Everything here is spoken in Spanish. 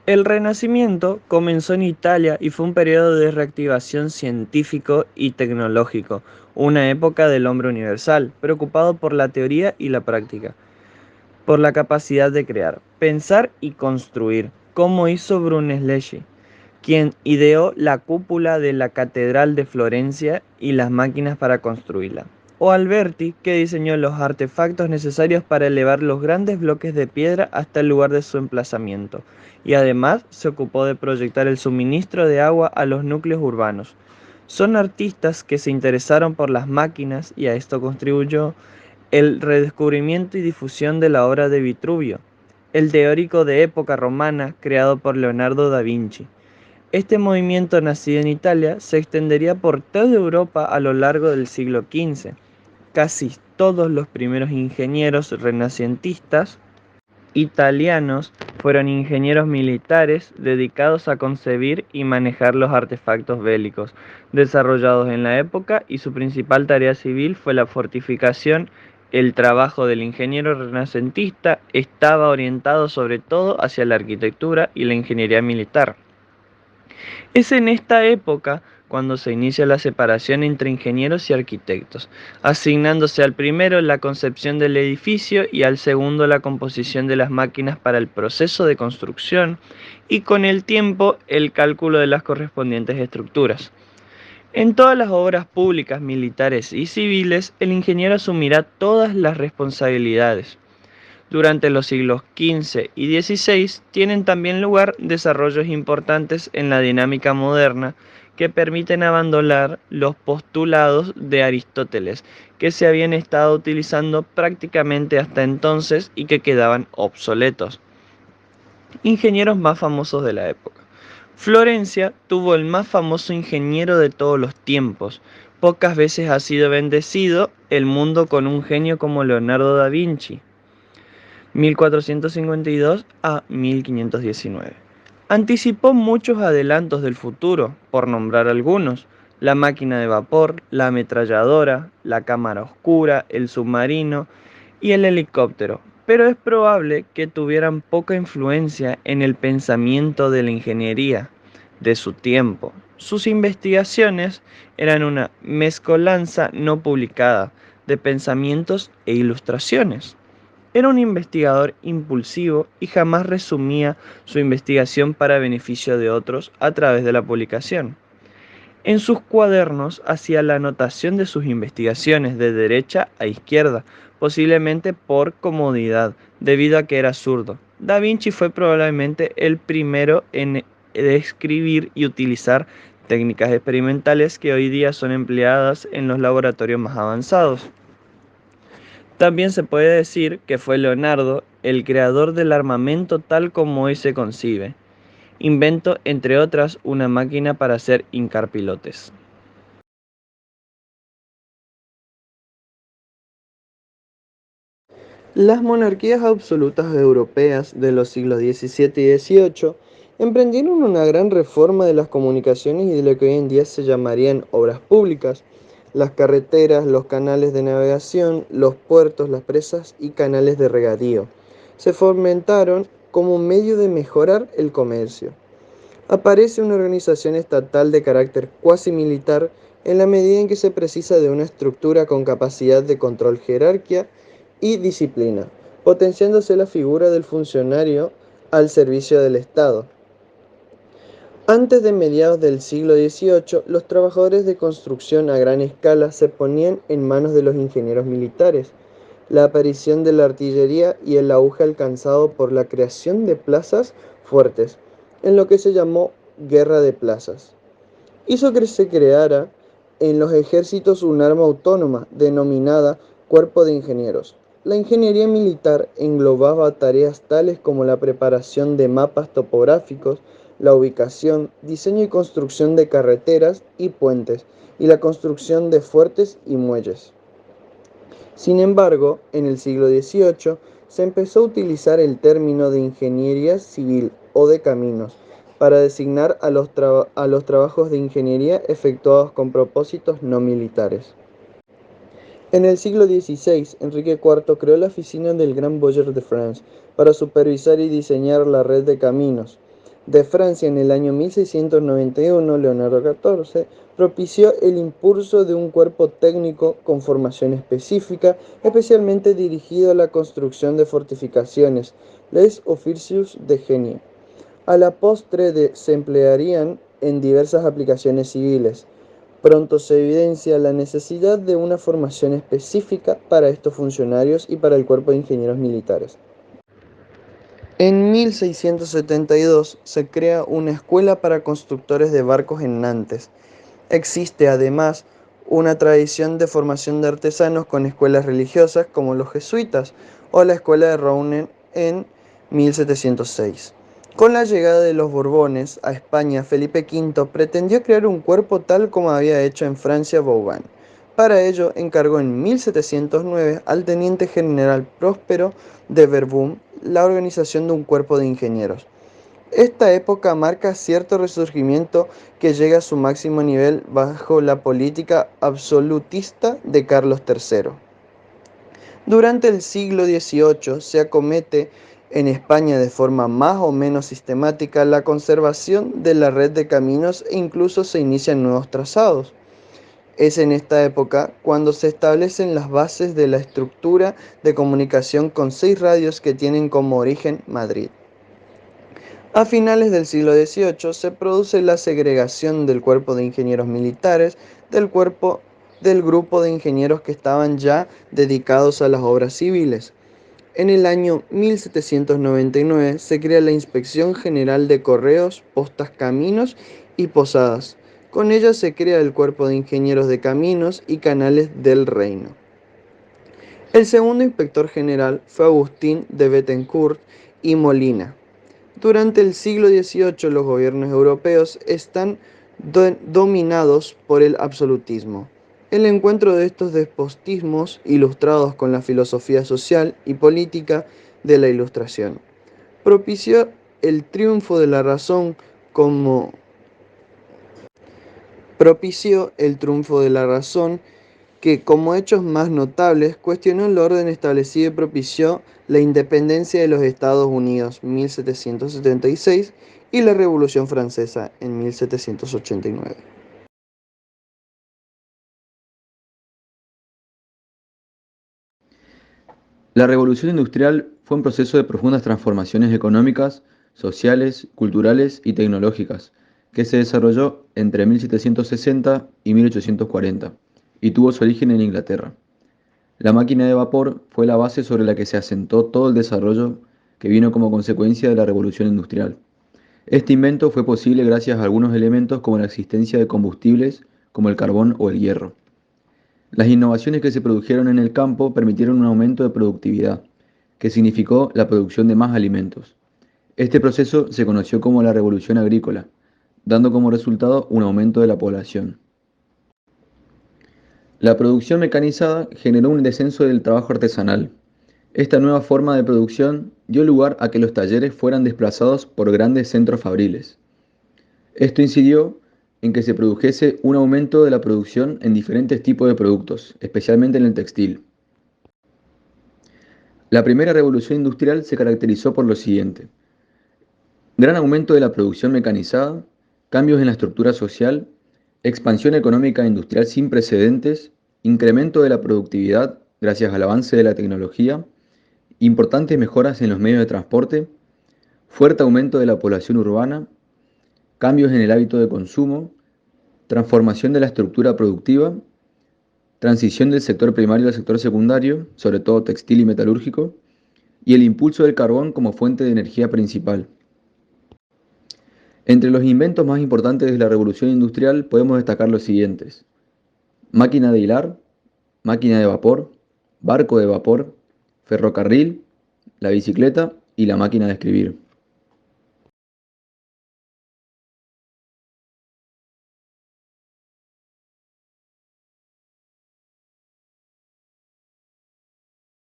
El Renacimiento comenzó en Italia y fue un periodo de reactivación científico y tecnológico, una época del hombre universal, preocupado por la teoría y la práctica, por la capacidad de crear, pensar y construir, como hizo Brunelleschi, quien ideó la cúpula de la Catedral de Florencia y las máquinas para construirla, o Alberti, que diseñó los artefactos necesarios para elevar los grandes bloques de piedra hasta el lugar de su emplazamiento, y además se ocupó de proyectar el suministro de agua a los núcleos urbanos. Son artistas que se interesaron por las máquinas y a esto contribuyó el redescubrimiento y difusión de la obra de Vitruvio, el teórico de época romana creado por Leonardo da Vinci. Este movimiento, nacido en Italia, se extendería por toda Europa a lo largo del siglo XV. Casi todos los primeros ingenieros renacentistas italianos fueron ingenieros militares dedicados a concebir y manejar los artefactos bélicos desarrollados en la época, y su principal tarea civil fue la fortificación. El trabajo del ingeniero renacentista estaba orientado sobre todo hacia la arquitectura y la ingeniería militar. Es en esta época cuando se inicia la separación entre ingenieros y arquitectos, asignándose al primero la concepción del edificio y al segundo la composición de las máquinas para el proceso de construcción, y con el tiempo el cálculo de las correspondientes estructuras. En todas las obras públicas, militares y civiles, el ingeniero asumirá todas las responsabilidades. Durante los siglos XV y XVI tienen también lugar desarrollos importantes en la dinámica moderna que permiten abandonar los postulados de Aristóteles, que se habían estado utilizando prácticamente hasta entonces y que quedaban obsoletos. Ingenieros más famosos de la época. Florencia tuvo el más famoso ingeniero de todos los tiempos. Pocas veces ha sido bendecido el mundo con un genio como Leonardo da Vinci, 1452 a 1519. Anticipó muchos adelantos del futuro, por nombrar algunos: la máquina de vapor, la ametralladora, la cámara oscura, el submarino y el helicóptero, pero es probable que tuvieran poca influencia en el pensamiento de la ingeniería de su tiempo. Sus investigaciones eran una mezcolanza no publicada de pensamientos e ilustraciones. Era un investigador impulsivo y jamás resumía su investigación para beneficio de otros a través de la publicación. En sus cuadernos hacía la anotación de sus investigaciones de derecha a izquierda, posiblemente por comodidad, debido a que era zurdo. Da Vinci fue probablemente el primero en describir y utilizar técnicas experimentales que hoy día son empleadas en los laboratorios más avanzados. También se puede decir que fue Leonardo el creador del armamento tal como hoy se concibe. Inventó, entre otras, una máquina para hacer hincar pilotes. Las monarquías absolutas europeas de los siglos XVII y XVIII emprendieron una gran reforma de las comunicaciones y de lo que hoy en día se llamarían obras públicas: las carreteras, los canales de navegación, los puertos, las presas y canales de regadío. Se fomentaron como medio de mejorar el comercio. Aparece una organización estatal de carácter cuasi militar en la medida en que se precisa de una estructura con capacidad de control, jerarquía y disciplina, potenciándose la figura del funcionario al servicio del Estado. Antes de mediados del siglo XVIII, los trabajadores de construcción a gran escala se ponían en manos de los ingenieros militares. La aparición de la artillería y el auge alcanzado por la creación de plazas fuertes, en lo que se llamó Guerra de Plazas, hizo que se creara en los ejércitos un arma autónoma denominada Cuerpo de Ingenieros. La ingeniería militar englobaba tareas tales como la preparación de mapas topográficos, la ubicación, diseño y construcción de carreteras y puentes, y la construcción de fuertes y muelles. Sin embargo, en el siglo XVIII se empezó a utilizar el término de ingeniería civil o de caminos para designar a los trabajos de ingeniería efectuados con propósitos no militares. En el siglo XVI, Enrique IV creó la oficina del Grand Boyer de France para supervisar y diseñar la red de caminos. de Francia en el año 1691, Leonardo XIV, propició el impulso de un cuerpo técnico con formación específica, especialmente dirigido a la construcción de fortificaciones, les officius de génie. A la postre se emplearían en diversas aplicaciones civiles. Pronto se evidencia la necesidad de una formación específica para estos funcionarios y para el cuerpo de ingenieros militares. En 1672 se crea una escuela para constructores de barcos en Nantes. Existe además una tradición de formación de artesanos con escuelas religiosas como los jesuitas o la escuela de Rouen en 1706. Con la llegada de los Borbones a España, Felipe V pretendió crear un cuerpo tal como había hecho en Francia Vauban. Para ello encargó en 1709 al teniente general Próspero de Verdun la organización de un cuerpo de ingenieros. Esta época marca cierto resurgimiento que llega a su máximo nivel bajo la política absolutista de Carlos III. Durante el siglo XVIII se acomete en España de forma más o menos sistemática la conservación de la red de caminos e incluso se inician nuevos trazados. Es en esta época cuando se establecen las bases de la estructura de comunicación con 6 radios que tienen como origen Madrid. A finales del siglo XVIII se produce la segregación del cuerpo de ingenieros militares del grupo de ingenieros que estaban ya dedicados a las obras civiles. En el año 1799 se crea la Inspección General de Correos, Postas, Caminos y Posadas. Con ella se crea el Cuerpo de Ingenieros de Caminos y Canales del Reino. El segundo inspector general fue Agustín de Bettencourt y Molina. Durante el siglo XVIII los gobiernos europeos están dominados por el absolutismo. El encuentro de estos despotismos ilustrados con la filosofía social y política de la Ilustración propició el triunfo de la razón como propició el triunfo de la razón que, como hechos más notables, cuestionó el orden establecido y propició la independencia de los Estados Unidos 1776 y la Revolución Francesa en 1789. La revolución industrial fue un proceso de profundas transformaciones económicas, sociales, culturales y tecnológicas, que se desarrolló entre 1760 y 1840 y tuvo su origen en Inglaterra. La máquina de vapor fue la base sobre la que se asentó todo el desarrollo que vino como consecuencia de la revolución industrial. Este invento fue posible gracias a algunos elementos como la existencia de combustibles como el carbón o el hierro. Las innovaciones que se produjeron en el campo permitieron un aumento de productividad, que significó la producción de más alimentos. Este proceso se conoció como la revolución agrícola, dando como resultado un aumento de la población. La producción mecanizada generó un descenso del trabajo artesanal. Esta nueva forma de producción dio lugar a que los talleres fueran desplazados por grandes centros fabriles. Esto incidió en que se produjese un aumento de la producción en diferentes tipos de productos, especialmente en el textil. La primera revolución industrial se caracterizó por lo siguiente: gran aumento de la producción mecanizada, cambios en la estructura social, expansión económica e industrial sin precedentes, incremento de la productividad gracias al avance de la tecnología, importantes mejoras en los medios de transporte, fuerte aumento de la población urbana, cambios en el hábito de consumo, transformación de la estructura productiva, transición del sector primario al sector secundario, sobre todo textil y metalúrgico, y el impulso del carbón como fuente de energía principal. Entre los inventos más importantes de la revolución industrial podemos destacar los siguientes: máquina de hilar, máquina de vapor, barco de vapor, ferrocarril, la bicicleta y la máquina de escribir.